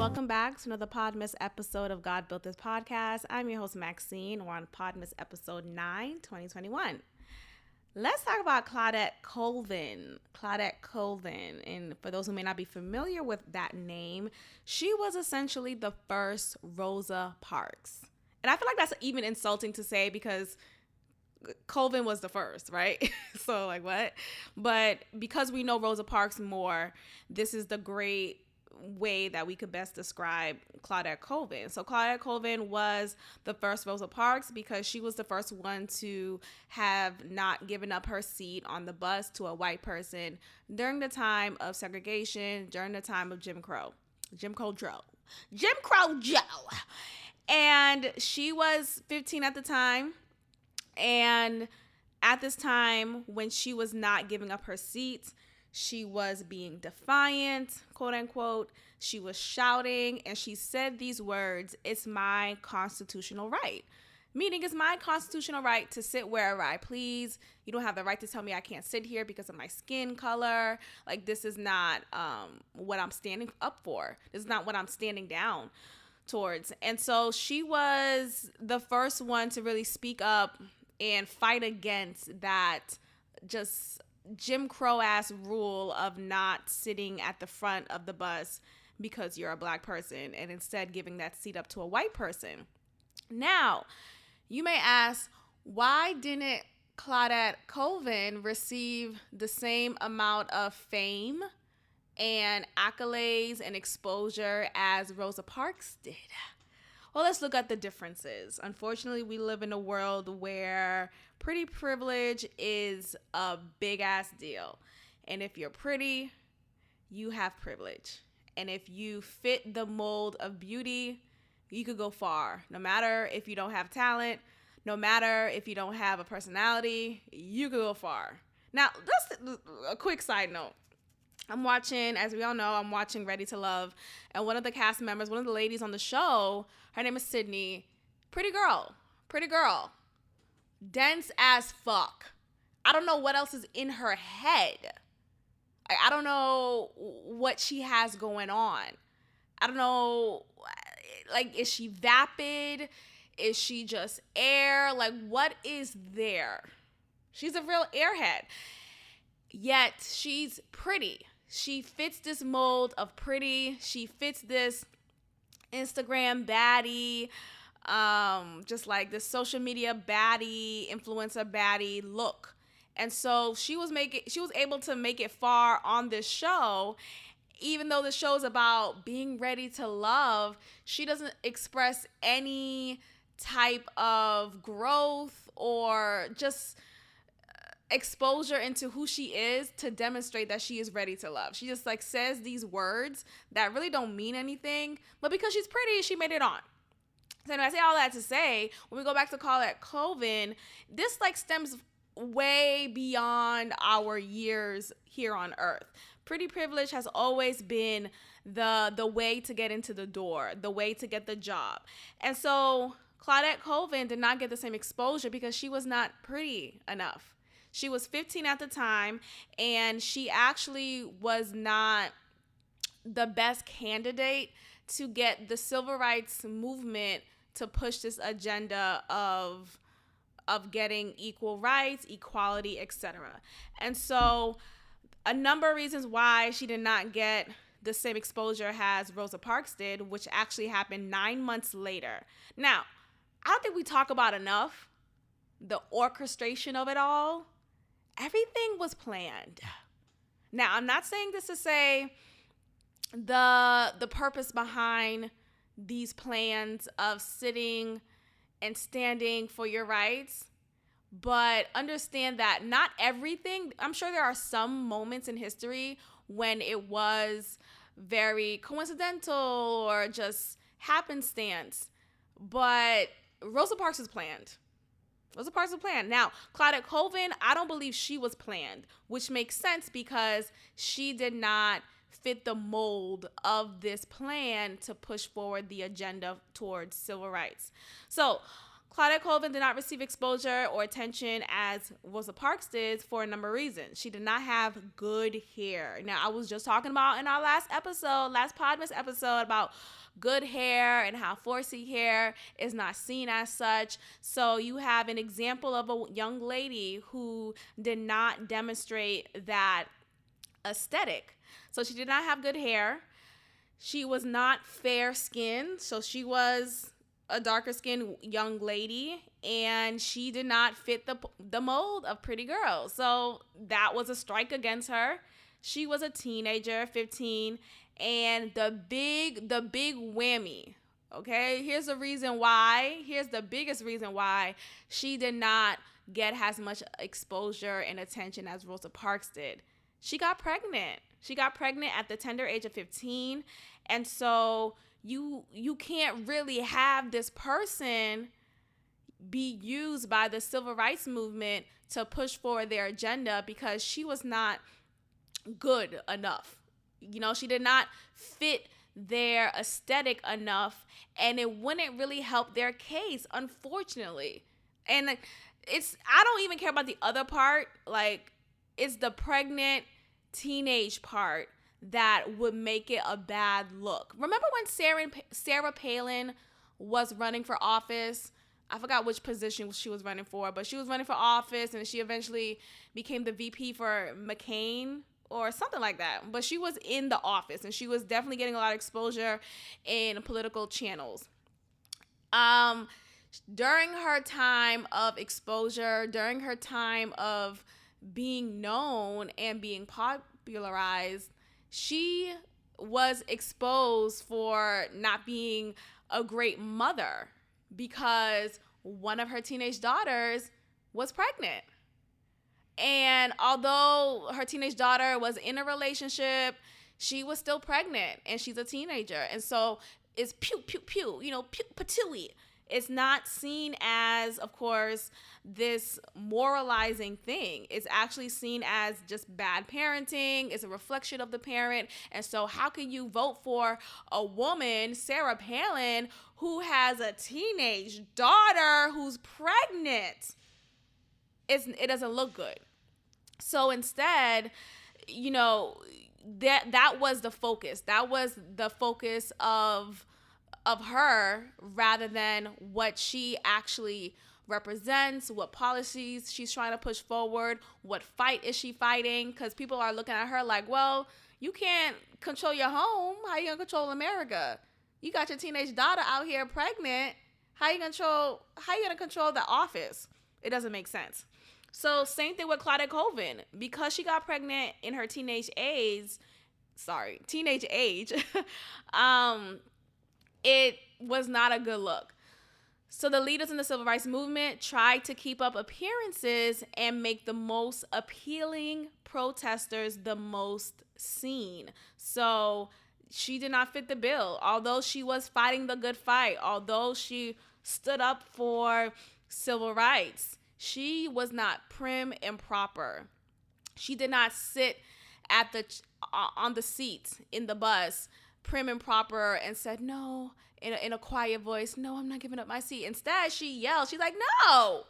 welcome back to another PODMAS episode of God Built This Podcast. I'm your host, Maxine. We're on PODMAS episode 9, 2021. Let's talk about Claudette Colvin. Claudette Colvin, and for those who may not be familiar with that name, she was essentially the first Rosa Parks. And I feel like that's even insulting to say because Colvin was the first, right? So like what? But because we know Rosa Parks more, this is the great way that we could best describe Claudette Colvin. So Claudette Colvin was the first Rosa Parks because she was the first one to have not given up her seat on the bus to a white person during the time of segregation, during the time of Jim Crow Joe. And she was 15 at the time. And at this time, when she was not giving up her seat, she was being defiant, quote unquote. She was shouting, and she said these words, "It's my constitutional right." Meaning it's my constitutional right to sit wherever I please. You don't have the right to tell me I can't sit here because of my skin color. Like, this is not what I'm standing up for. This is not what I'm standing down towards. And so she was the first one to really speak up and fight against that just Jim Crow ass rule of not sitting at the front of the bus because you're a black person and instead giving that seat up to a white person. Now, you may ask, why didn't Claudette Colvin receive the same amount of fame and accolades and exposure as Rosa Parks did? Well, let's look at the differences. Unfortunately, we live in a world where pretty privilege is a big ass deal. And if you're pretty, you have privilege. And if you fit the mold of beauty, you could go far. No matter if you don't have talent, no matter if you don't have a personality, you could go far. Now, just a quick side note. I'm watching, as we all know, I'm watching Ready to Love. And one of the cast members, one of the ladies on the show, her name is Sydney. Pretty girl. Dense as fuck. I don't know what else is in her head. I don't know what she has going on. I don't know, like, is she vapid? Is she just air? Like, what is there? She's a real airhead. Yet, she's pretty. She fits this mold of pretty. She fits this Instagram baddie, just like this social media baddie, influencer baddie look. And so she was able to make it far on this show. Even though the show is about being ready to love, she doesn't express any type of growth or just exposure into who she is to demonstrate that she is ready to love. She just like says these words that really don't mean anything, but because she's pretty, she made it on. So anyway, I say all that to say, when we go back to Claudette Colvin, this like stems way beyond our years here on earth. Pretty privilege has always been the way to get into the door, the way to get the job. And so Claudette Colvin did not get the same exposure because she was not pretty enough. She was 15 at the time, and she actually was not the best candidate to get the civil rights movement to push this agenda of getting equal rights, equality, etc. And so a number of reasons why she did not get the same exposure as Rosa Parks did, which actually happened 9 months later. Now, I don't think we talk about enough the orchestration of it all. Everything was planned. Now, I'm not saying this to say the purpose behind these plans of sitting and standing for your rights, but understand that not everything, I'm sure there are some moments in history when it was very coincidental or just happenstance, but Rosa Parks was planned. Rosa Parks was planned. Now, Claudette Colvin, I don't believe she was planned, which makes sense because she did not fit the mold of this plan to push forward the agenda towards civil rights. So Claudette Colvin did not receive exposure or attention as Rosa Parks did for a number of reasons. She did not have good hair. Now, I was just talking about in our last PODMAS episode about good hair and how 4C hair is not seen as such. So you have an example of a young lady who did not demonstrate that aesthetic. So she did not have good hair. She was not fair skinned. So she was a darker skinned young lady, and she did not fit the mold of pretty girl. So that was a strike against her. She was a teenager, 15, and the big whammy, okay? Here's the biggest reason why she did not get as much exposure and attention as Rosa Parks did. She got pregnant. She got pregnant at the tender age of 15, and so you can't really have this person be used by the civil rights movement to push forward their agenda because she was not good enough. You know, she did not fit their aesthetic enough, and it wouldn't really help their case, unfortunately. And I don't even care about the other part. Like, it's the pregnant teenage part that would make it a bad look. Remember when Sarah Palin was running for office? I forgot which position she was running for, but she was running for office, and she eventually became the VP for McCain or something like that. But she was in the office, and she was definitely getting a lot of exposure in political channels. During her time of exposure, during her time of being known and being popularized, she was exposed for not being a great mother because one of her teenage daughters was pregnant. And although her teenage daughter was in a relationship, she was still pregnant, and she's a teenager. And so it's pew, pew, pew, patooey. It's not seen as, of course, this moralizing thing. It's actually seen as just bad parenting. It's a reflection of the parent. And so how can you vote for a woman, Sarah Palin, who has a teenage daughter who's pregnant? It doesn't look good. So instead, that was the focus. That was the focus of her, rather than what she actually represents, what policies she's trying to push forward, what fight is she fighting, because people are looking at her like, well, you can't control your home. How you gonna control America? You got your teenage daughter out here pregnant. How you gonna control the office? It doesn't make sense. So same thing with Claudette Colvin. Because she got pregnant in her teenage age, it was not a good look. So the leaders in the civil rights movement tried to keep up appearances and make the most appealing protesters the most seen. So she did not fit the bill. Although she was fighting the good fight, although she stood up for civil rights, she was not prim and proper. She did not sit on the seat in the bus prim and proper and said, no, in a quiet voice, no, I'm not giving up my seat. Instead, she yelled. She's like, no,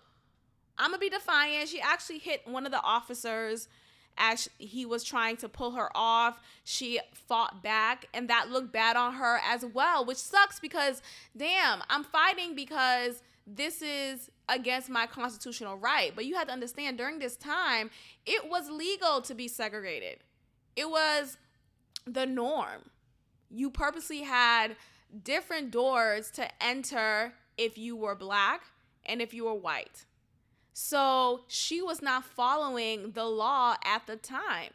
I'm going to be defiant. She actually hit one of the officers as he was trying to pull her off. She fought back, and that looked bad on her as well, which sucks because, damn, I'm fighting because this is against my constitutional right. But you have to understand, during this time, it was legal to be segregated. It was the norm. You purposely had different doors to enter if you were black and if you were white. So she was not following the law at the time.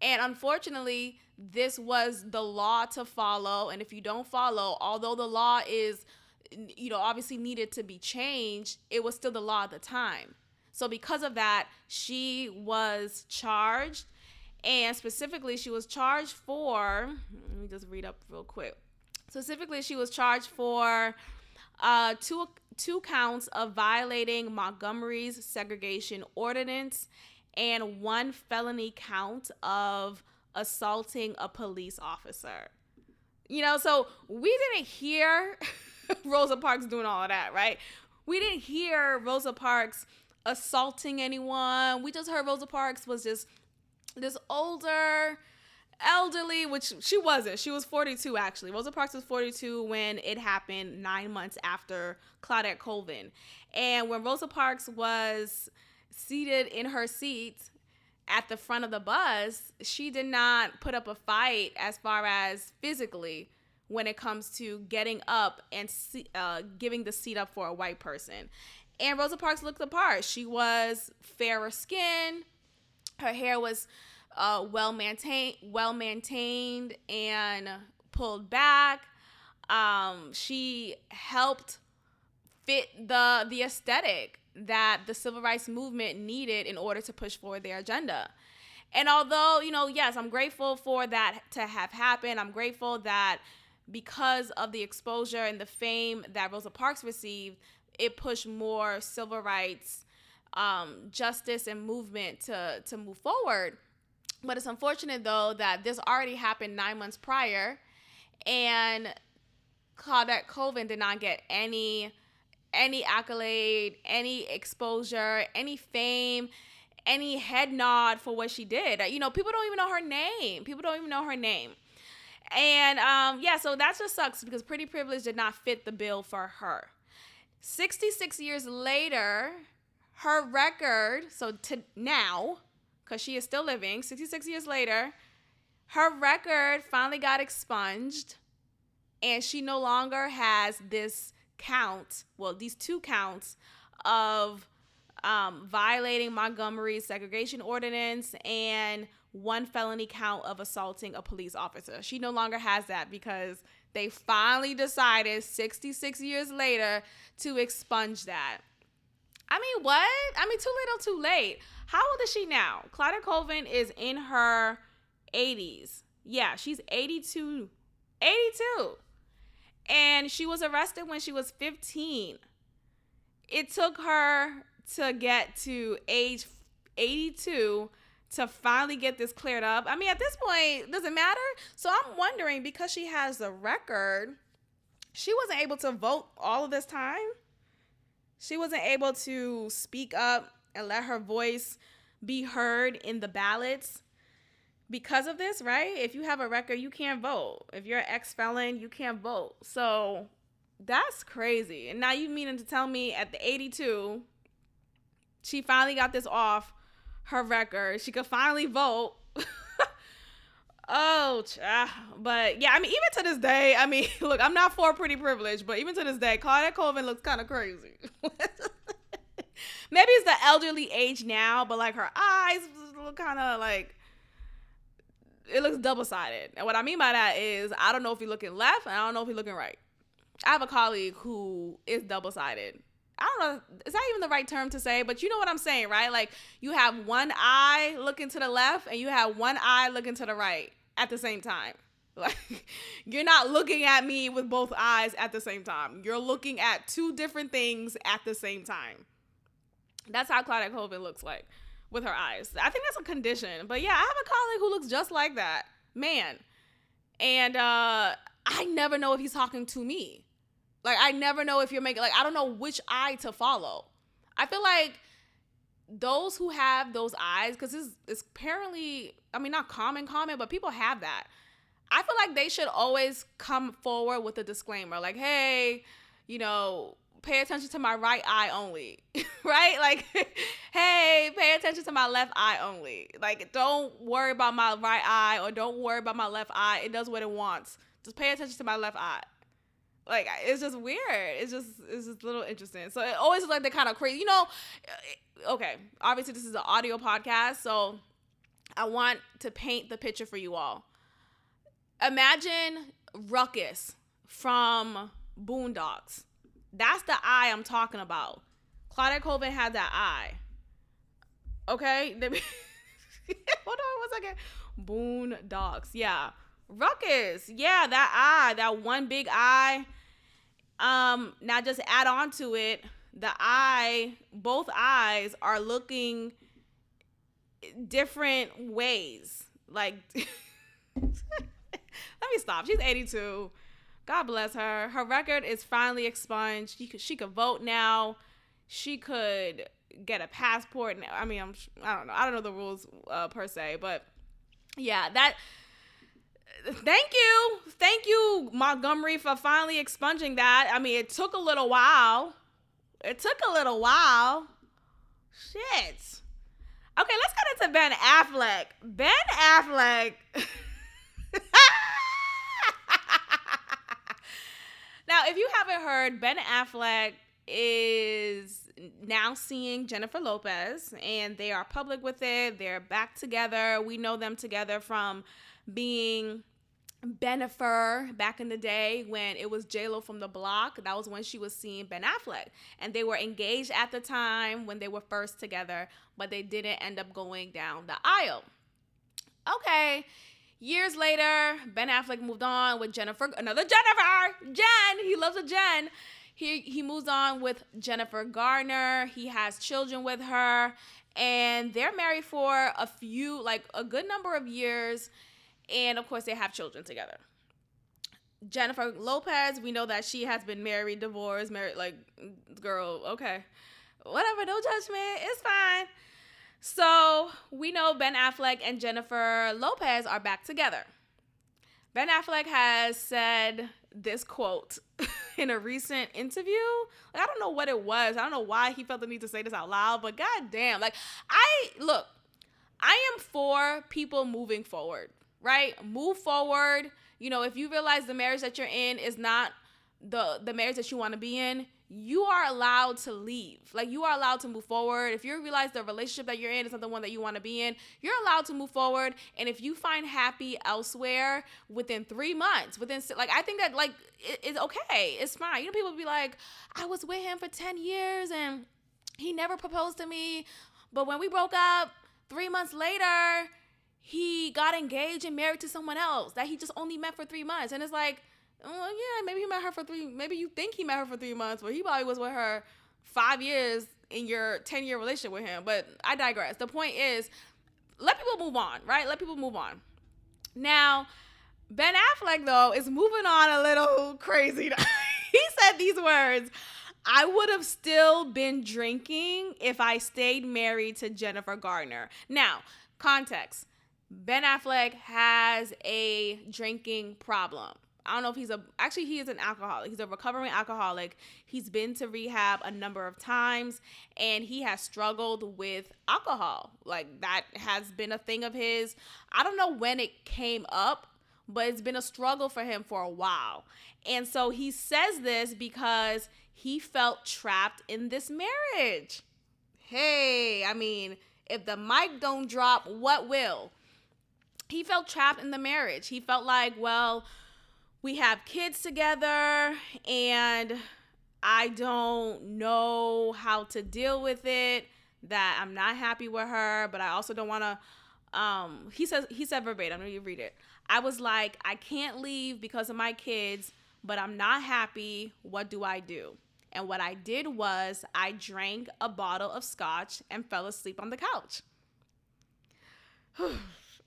And unfortunately, this was the law to follow. And if you don't follow, although the law is, obviously needed to be changed, it was still the law at the time. So because of that, she was charged. And specifically, she was charged for, let me just read up real quick. Specifically, she was charged for two counts of violating Montgomery's segregation ordinance and one felony count of assaulting a police officer. So we didn't hear Rosa Parks doing all of that, right? we didn't hear Rosa Parks assaulting anyone. We just heard Rosa Parks was just this older, elderly, which she wasn't. She was 42, actually. Rosa Parks was 42 when it happened 9 months after Claudette Colvin. And when Rosa Parks was seated in her seat at the front of the bus, she did not put up a fight as far as physically when it comes to getting up and giving the seat up for a white person. And Rosa Parks looked the part. She was fairer skin. Her hair was well maintained and pulled back. She helped fit the aesthetic that the civil rights movement needed in order to push forward their agenda. And although, yes, I'm grateful for that to have happened. I'm grateful that because of the exposure and the fame that Rosa Parks received, it pushed more civil rights justice and movement to move forward. But it's unfortunate, though, that this already happened 9 months prior, and Claudette Colvin did not get any accolade, any exposure, any fame, any head nod for what she did. People don't even know her name. And so that just sucks because pretty privilege did not fit the bill for her. 66 years later, her record, so to now, because she is still living, 66 years later, her record finally got expunged, and she no longer has this count, these 2 counts of violating Montgomery's segregation ordinance and 1 felony count of assaulting a police officer. She no longer has that because they finally decided 66 years later to expunge that. I mean, what? Too little, too late. How old is she now? Claudette Colvin is in her 80s. Yeah, she's 82. 82. And she was arrested when she was 15. It took her to get to age 82 to finally get this cleared up. At this point, does it matter? So I'm wondering, because she has a record, she wasn't able to vote all of this time. She wasn't able to speak up and let her voice be heard in the ballots because of this, right? If you have a record, you can't vote. If you're an ex-felon, you can't vote. So that's crazy. And now you meaning to tell me at the 82, she finally got this off her record. She could finally vote. But yeah, even to this day, look, I'm not for pretty privilege, but even to this day, Claudette Colvin looks kind of crazy. Maybe it's the elderly age now, but like her eyes look kind of like, it looks double-sided. And what I mean by that is, I don't know if you're looking left and I don't know if you're looking right. I have a colleague who is double-sided. I don't know, is that even the right term to say? But you know what I'm saying, right? Like, you have one eye looking to the left and you have one eye looking to the right at the same time. Like, you're not looking at me with both eyes at the same time. You're looking at 2 different things at the same time. That's how Claudette Colvin looks like with her eyes. I think that's a condition. But yeah, I have a colleague who looks just like that. Man. And I never know if he's talking to me. Like, I never know if you're making, like, I don't know which eye to follow. I feel like those who have those eyes, because it's apparently, not common, but people have that. I feel like they should always come forward with a disclaimer. Like, hey, pay attention to my right eye only, right? Like, hey, pay attention to my left eye only. Like, don't worry about my right eye or don't worry about my left eye. It does what it wants. Just pay attention to my left eye. Like, it's just weird. It's just a little interesting. So it always looks like they're kind of crazy. Okay, obviously this is an audio podcast, so I want to paint the picture for you all. Imagine Ruckus from Boondocks. That's the eye I'm talking about. Claudette Colvin had that eye. Okay? Hold on 1 second. Boondocks. Yeah. Ruckus. Yeah, that eye. That one big eye. Now just add on to it, both eyes are looking different ways. Like, let me stop. She's 82. God bless her. Her record is finally expunged. She could vote now. She could get a passport. I mean, I don't know. I don't know the rules per se, but yeah, that. Thank you, Montgomery, for finally expunging that. I mean, it took a little while. Shit. Okay, let's get into Ben Affleck. Ben Affleck. Now, if you haven't heard, Ben Affleck is now seeing Jennifer Lopez, and they are public with it. They're back together. We know them together from being Bennifer back in the day when it was J-Lo from The Block. That was when she was seeing Ben Affleck. And they were engaged at the time when they were first together, but they didn't end up going down the aisle. Okay. Years later, Ben Affleck moved on with another Jennifer. Jen. He loves a Jen. He moves on with Jennifer Garner. He has children with her. And they're married for a good number of years. And, of course, they have children together. Jennifer Lopez, we know that she has been married, divorced, girl, okay. Whatever, no judgment. It's fine. So, we know Ben Affleck and Jennifer Lopez are back together. Ben Affleck has said this quote in a recent interview. I don't know what it was. I don't know why he felt the need to say this out loud, but goddamn. I am for people moving forward. Right? Move forward. If you realize the marriage that you're in is not the marriage that you want to be in, you are allowed to leave. You are allowed to move forward. If you realize the relationship that you're in is not the one that you want to be in, you're allowed to move forward. And if you find happy elsewhere within 3 months, I think that it's okay. It's fine. People be like, I was with him for 10 years and he never proposed to me. But when we broke up 3 months later, he got engaged and married to someone else that he just only met for 3 months. And it's like, oh, yeah, maybe you think he met her for 3 months, but he probably was with her 5 years in your 10-year relationship with him. But I digress. The point is, let people move on, right? Let people move on. Now, Ben Affleck, though, is moving on a little crazy. He said these words: I would have still been drinking if I stayed married to Jennifer Garner. Now, context. Ben Affleck has a drinking problem. I don't know if he is an alcoholic. He's a recovering alcoholic. He's been to rehab a number of times, and he has struggled with alcohol. That has been a thing of his. I don't know when it came up, but it's been a struggle for him for a while. And so he says this because he felt trapped in this marriage. Hey, I mean, if the mic don't drop, what will? He felt trapped in the marriage. He felt like, well, we have kids together and I don't know how to deal with it, that I'm not happy with her, but I also don't want to, he said verbatim, let me read it. I was like, I can't leave because of my kids, but I'm not happy. What do I do? And what I did was I drank a bottle of scotch and fell asleep on the couch.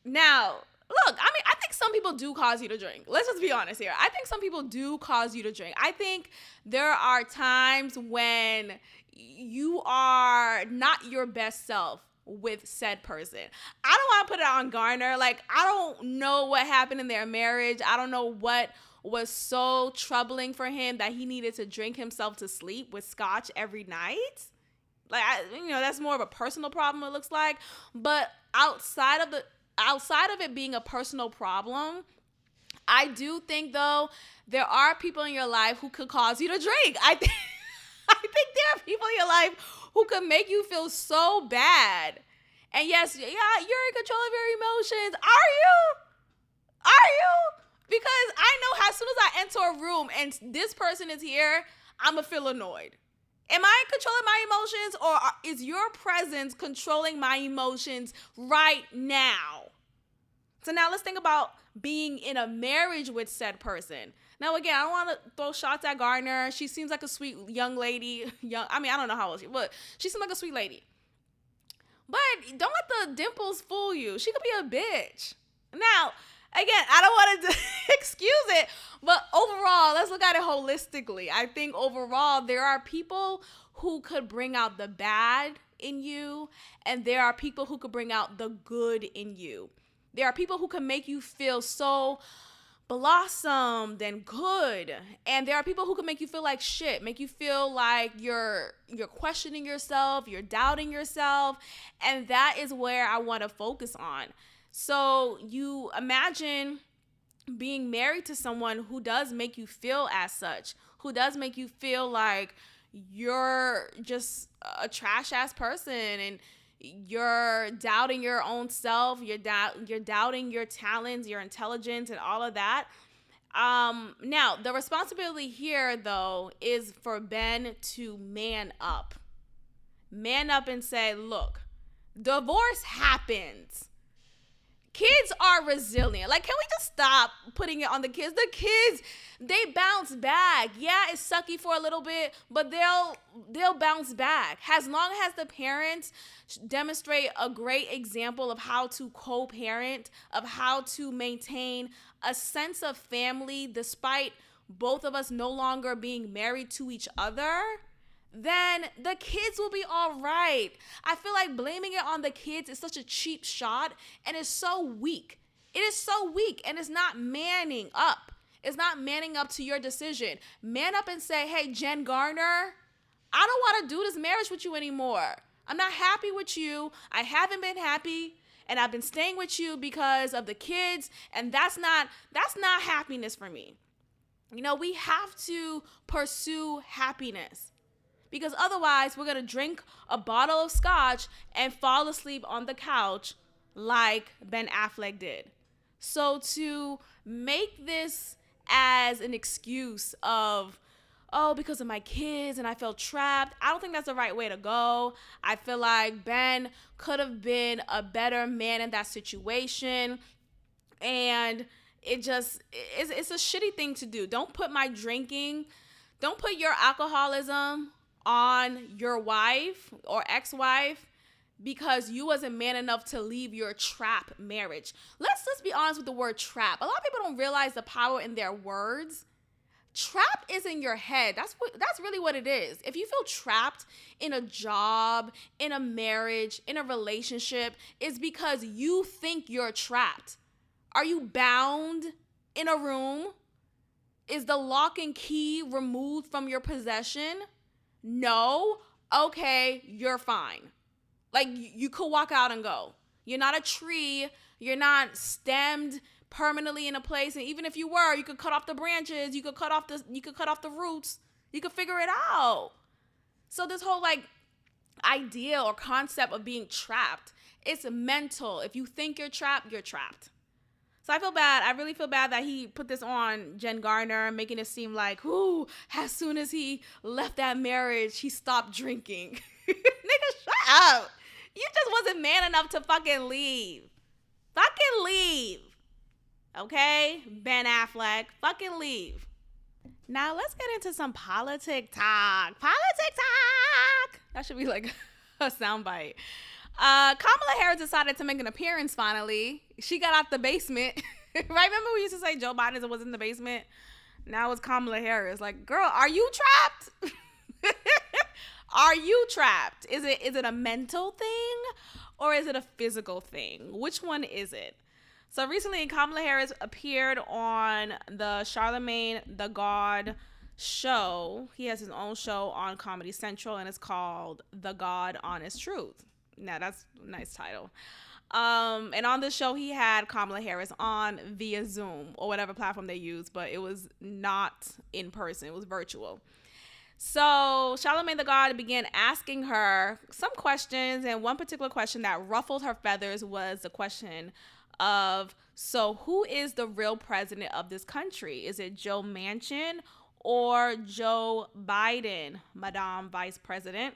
Now, look, I mean, I think some people do cause you to drink. Let's just be honest here. I think some people do cause you to drink. I think there are times when you are not your best self with said person. I don't want to put it on Garner. I don't know what happened in their marriage. I don't know what was so troubling for him that he needed to drink himself to sleep with scotch every night. That's more of a personal problem, it looks like. But outside of it being a personal problem, I do think, though, there are people in your life who could cause you to drink. I think there are people in your life who could make you feel so bad. And yes, yeah, you're in control of your emotions. Are you? Because I know as soon as I enter a room and this person is here, I'm going to feel annoyed. Am I controlling my emotions, or is your presence controlling my emotions right now? So now let's think about being in a marriage with said person. Now, again, I don't want to throw shots at Garner. She seems like a sweet young lady. I don't know how old she is, but she seems like a sweet lady. But don't let the dimples fool you. She could be a bitch. Now, Again, I don't want to excuse it, but overall, let's look at it holistically. I think overall, there are people who could bring out the bad in you, and there are people who could bring out the good in you. There are people who can make you feel so blossomed and good, and there are people who can make you feel like shit, make you feel like you're questioning yourself, you're doubting yourself, and that is where I want to focus on. So you imagine being married to someone who does make you feel as such, who does make you feel like you're just a trash ass person, and you're doubting your own self, you're doubting your talents, your intelligence, and all of that. Now, the responsibility here, though, is for Ben to man up. Man up and say, look, divorce happens. Kids are resilient. Like, can we just stop putting it on the kids? The kids, they bounce back. Yeah, it's sucky for a little bit, but they'll bounce back. As long as the parents demonstrate a great example of how to co-parent, of how to maintain a sense of family despite both of us no longer being married to each other, then the kids will be all right. I feel like blaming it on the kids is such a cheap shot, and it's so weak. It is so weak, and it's not manning up. It's not manning up to your decision. Man up and say, hey, Jen Garner, I don't want to do this marriage with you anymore. I'm not happy with you. I haven't been happy, and I've been staying with you because of the kids, and that's not happiness for me. You know, we have to pursue happiness, because otherwise we're going to drink a bottle of scotch and fall asleep on the couch like Ben Affleck did. So to make this as an excuse of, oh, because of my kids and I felt trapped, I don't think that's the right way to go. I feel like Ben could have been a better man in that situation. And it's a shitty thing to do. Don't put your alcoholism on your wife or ex-wife because you wasn't man enough to leave your trap marriage. Let's be honest with the word trap. A lot of people don't realize the power in their words. Trap is in your head. That's really what it is. If you feel trapped in a job, in a marriage, in a relationship, it's because you think you're trapped. Are you bound in a room? Is the lock and key removed from your possession? No. Okay, you're fine. Like, you could walk out and go. You're not a tree. You're not stemmed permanently in a place. And even if you were, you could cut off the branches. You could cut off the roots. You could figure it out. So this whole like idea or concept of being trapped, it's mental. If you think you're trapped, you're trapped. So I feel bad. I really feel bad that he put this on Jen Garner, making it seem like, as soon as he left that marriage, he stopped drinking. Nigga, shut up. You just wasn't man enough to fucking leave. Fucking leave. Okay? Ben Affleck, fucking leave. Now let's get into some politic talk. Politic talk. That should be like a soundbite. Kamala Harris decided to make an appearance finally. She got out the basement. Right? Remember we used to say Joe Biden was in the basement? Now it's Kamala Harris. Like, girl, are you trapped? Are you trapped? Is it a mental thing or is it a physical thing? Which one is it? So recently Kamala Harris appeared on the Charlemagne the God show. He has his own show on Comedy Central and it's called The God Honest Truth. Now that's a nice title. And on the show, he had Kamala Harris on via Zoom or whatever platform they use, but it was not in person. It was virtual. So Charlemagne the God began asking her some questions, and one particular question that ruffled her feathers was the question of, so who is the real president of this country? Is it Joe Manchin or Joe Biden, Madame Vice President?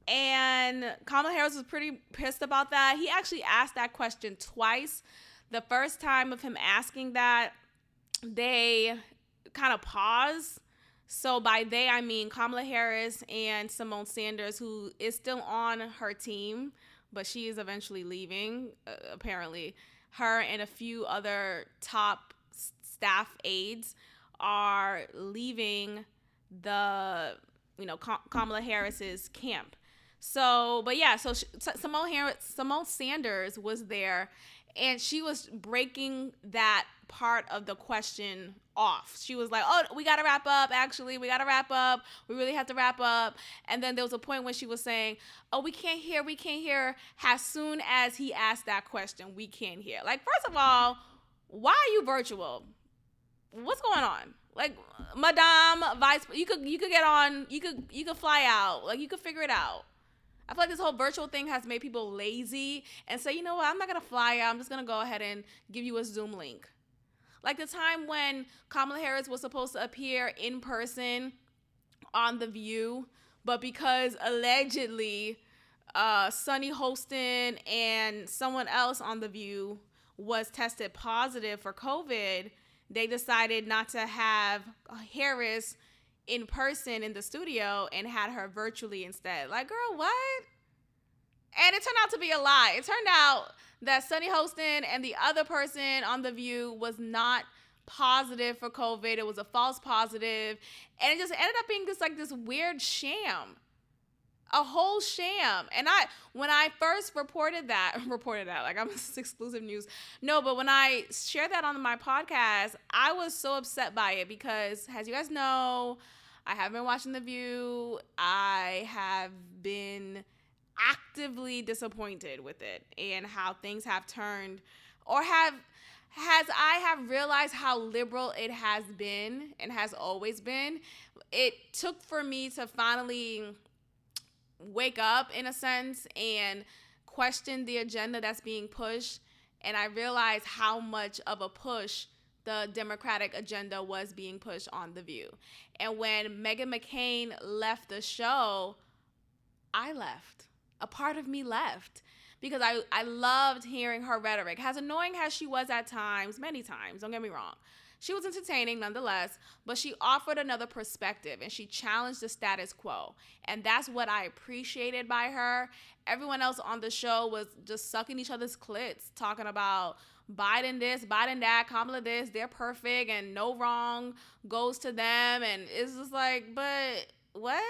And Kamala Harris was pretty pissed about that. He actually asked that question twice. The first time of him asking that, they kind of paused. So by they, I mean Kamala Harris and Simone Sanders, who is still on her team, but she is eventually leaving, apparently. her and a few other top staff aides are leaving the, Kamala Harris's camp. So, but yeah, so Simone Sanders was there, and she was breaking that part of the question off. She was like, oh, we got to wrap up. Actually, we got to wrap up. We really have to wrap up. And then there was a point when she was saying, oh, we can't hear. As soon as he asked that question, we can't hear. Like, first of all, why are you virtual? What's going on? Like, Madame Vice, you could get on, you could fly out. Like, you could figure it out. I feel like this whole virtual thing has made people lazy and say, you know what, I'm not going to fly out. I'm just going to go ahead and give you a Zoom link. Like the time when Kamala Harris was supposed to appear in person on The View, but because allegedly Sunny Hostin and someone else on The View was tested positive for COVID, they decided not to have Harris in person in the studio and had her virtually instead. Like, girl, what? And it turned out to be a lie. It turned out that Sunny Hostin and the other person on The View was not positive for COVID. It was a false positive. And it just ended up being this weird sham. A whole sham. And when I first reported that, like I'm exclusive news. No, but when I shared that on my podcast, I was so upset by it because, as you guys know, I have been watching The View. I have been actively disappointed with it and how things have turned, or I have realized how liberal it has been and has always been. It took for me to finally wake up in a sense and question the agenda that's being pushed, and I realized how much of a push the Democratic agenda was being pushed on The View. And when Meghan McCain left the show, I left. A part of me left because I loved hearing her rhetoric. As annoying as she was at times, many times, don't get me wrong, she was entertaining nonetheless, but she offered another perspective and she challenged the status quo. And that's what I appreciated by her. Everyone else on the show was just sucking each other's clits, talking about Biden this, Biden that, Kamala this, they're perfect and no wrong goes to them. And it's just like, but what?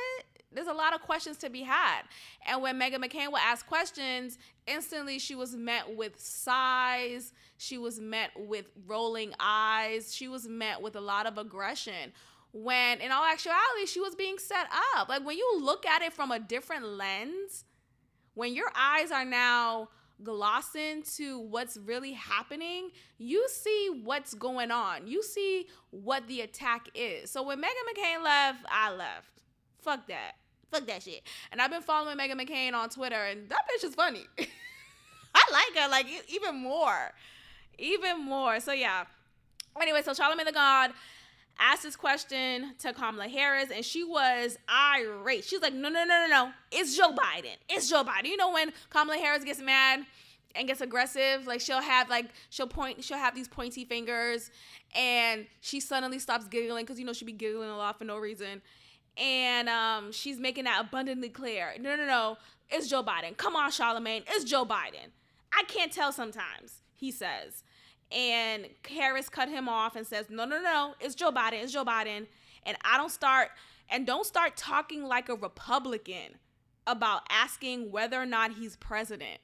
There's a lot of questions to be had. And when Meghan McCain would ask questions, instantly she was met with sighs. She was met with rolling eyes. She was met with a lot of aggression. When in all actuality, she was being set up. Like when you look at it from a different lens, when your eyes are now glossing to what's really happening, you see what's going on. You see what the attack is. So when Meghan McCain left, I left. Fuck that. Fuck that shit. And I've been following Meghan McCain on Twitter, and that bitch is funny. I like her, like, even more. Even more. So, yeah. Anyway, so Charlamagne the God asked this question to Kamala Harris, and she was irate. She was like, no. It's Joe Biden. It's Joe Biden. You know when Kamala Harris gets mad and gets aggressive, like she'll have these pointy fingers, and she suddenly stops giggling because, she be giggling a lot for no reason. And she's making that abundantly clear. No. It's Joe Biden. Come on, Charlamagne. It's Joe Biden. I can't tell sometimes, he says. And Harris cut him off and says, no. It's Joe Biden. It's Joe Biden. And don't start talking like a Republican about asking whether or not he's president.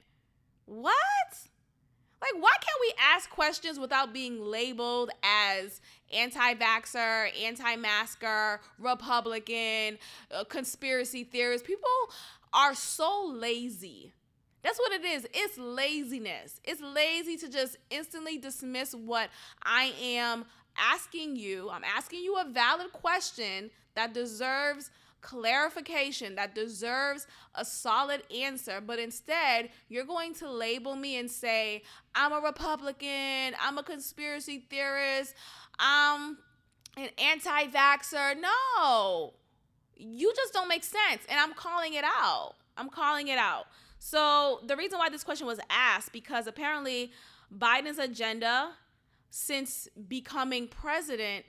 What? Like, why can't we ask questions without being labeled as anti-vaxxer, anti-masker, Republican, conspiracy theorist? People are so lazy. That's what it is. It's laziness. It's lazy to just instantly dismiss what I am asking you. I'm asking you a valid question that deserves clarification, that deserves a solid answer, but instead you're going to label me and say I'm a Republican, I'm a conspiracy theorist, I'm an anti-vaxxer. No, you just don't make sense, and I'm calling it out. So the reason why this question was asked, because apparently Biden's agenda since becoming president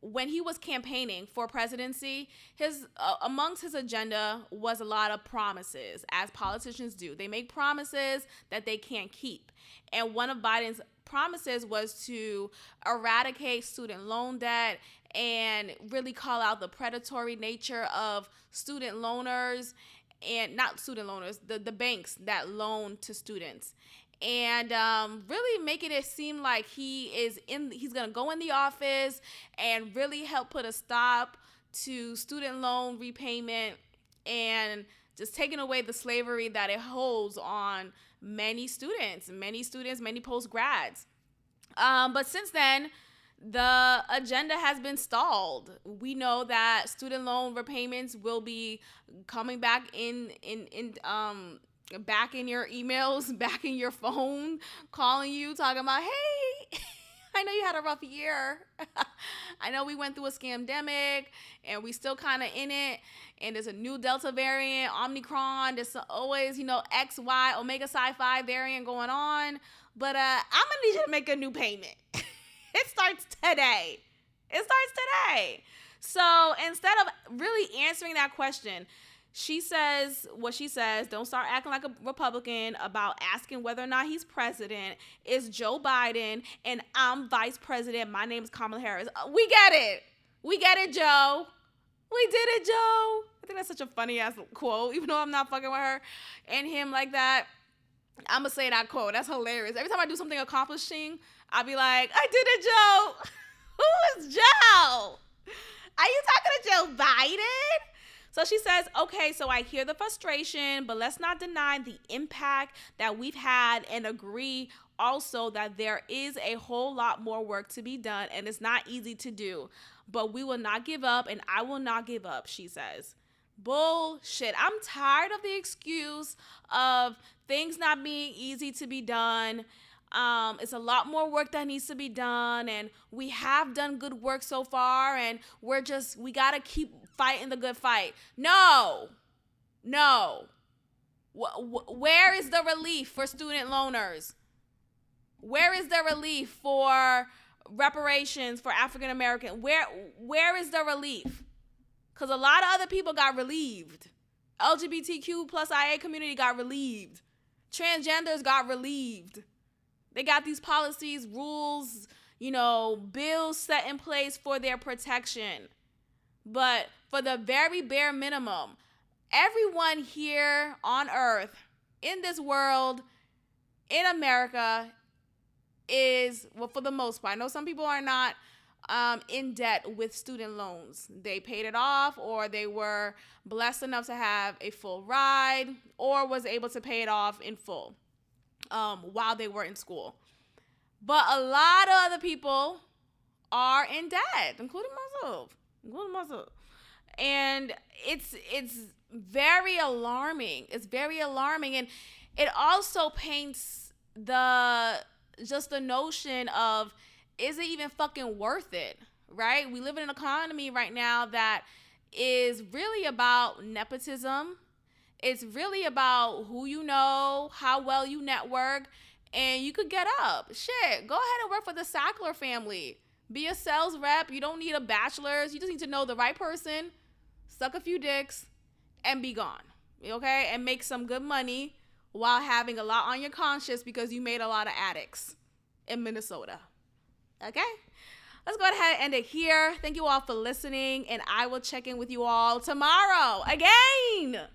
when he was campaigning for presidency, his amongst his agenda was a lot of promises, as politicians do. They make promises that they can't keep. And one of Biden's promises was to eradicate student loan debt and really call out the predatory nature of student loaners, and not student loaners, the banks that loan to students. And really making it seem like he's going to go in the office and really help put a stop to student loan repayment and just taking away the slavery that it holds on many students, many post-grads. But since then, the agenda has been stalled. We know that student loan repayments will be coming back back in your emails, back in your phone, calling you, talking about, hey, I know you had a rough year. I know we went through a scamdemic and we still kind of in it. And there's a new Delta variant, Omicron. There's always, X, Y, Omega Psi Phi variant going on. But I'm going to need you to make a new payment. It starts today. So instead of really answering that question, she says what she says. Don't start acting like a Republican about asking whether or not he's president. It's Joe Biden, and I'm vice president. My name is Kamala Harris. We get it, Joe. We did it, Joe. I think that's such a funny-ass quote, even though I'm not fucking with her and him like that. I'm going to say that quote. That's hilarious. Every time I do something accomplishing, I'll be like, I did it, Joe. Who is Joe? Are you talking to Joe Biden? So she says, okay, so I hear the frustration, but let's not deny the impact that we've had and agree also that there is a whole lot more work to be done and it's not easy to do. But we will not give up and I will not give up, she says. Bullshit. I'm tired of the excuse of things not being easy to be done. It's a lot more work that needs to be done, and we have done good work so far, and we gotta keep fighting the good fight. No. Where is the relief for student loaners? Where is the relief for reparations for African American? Where is the relief? Because a lot of other people got relieved. LGBTQ plus IA community got relieved. Transgenders got relieved. They got these policies, rules, bills set in place for their protection. But for the very bare minimum, everyone here on earth, in this world, in America, is, well, for the most part, I know some people are not in debt with student loans. They paid it off, or they were blessed enough to have a full ride, or was able to pay it off in full while they were in school. But a lot of other people are in debt, including myself. And it's very alarming. It's very alarming. And it also paints the notion of, is it even fucking worth it, right? We live in an economy right now that is really about nepotism. It's really about who you know, how well you network, and you could get up. Shit, go ahead and work for the Sackler family. Be a sales rep. You don't need a bachelor's. You just need to know the right person, suck a few dicks, and be gone, okay? And make some good money while having a lot on your conscience because you made a lot of addicts in Minnesota. Okay? Let's go ahead and end it here. Thank you all for listening, and I will check in with you all tomorrow again.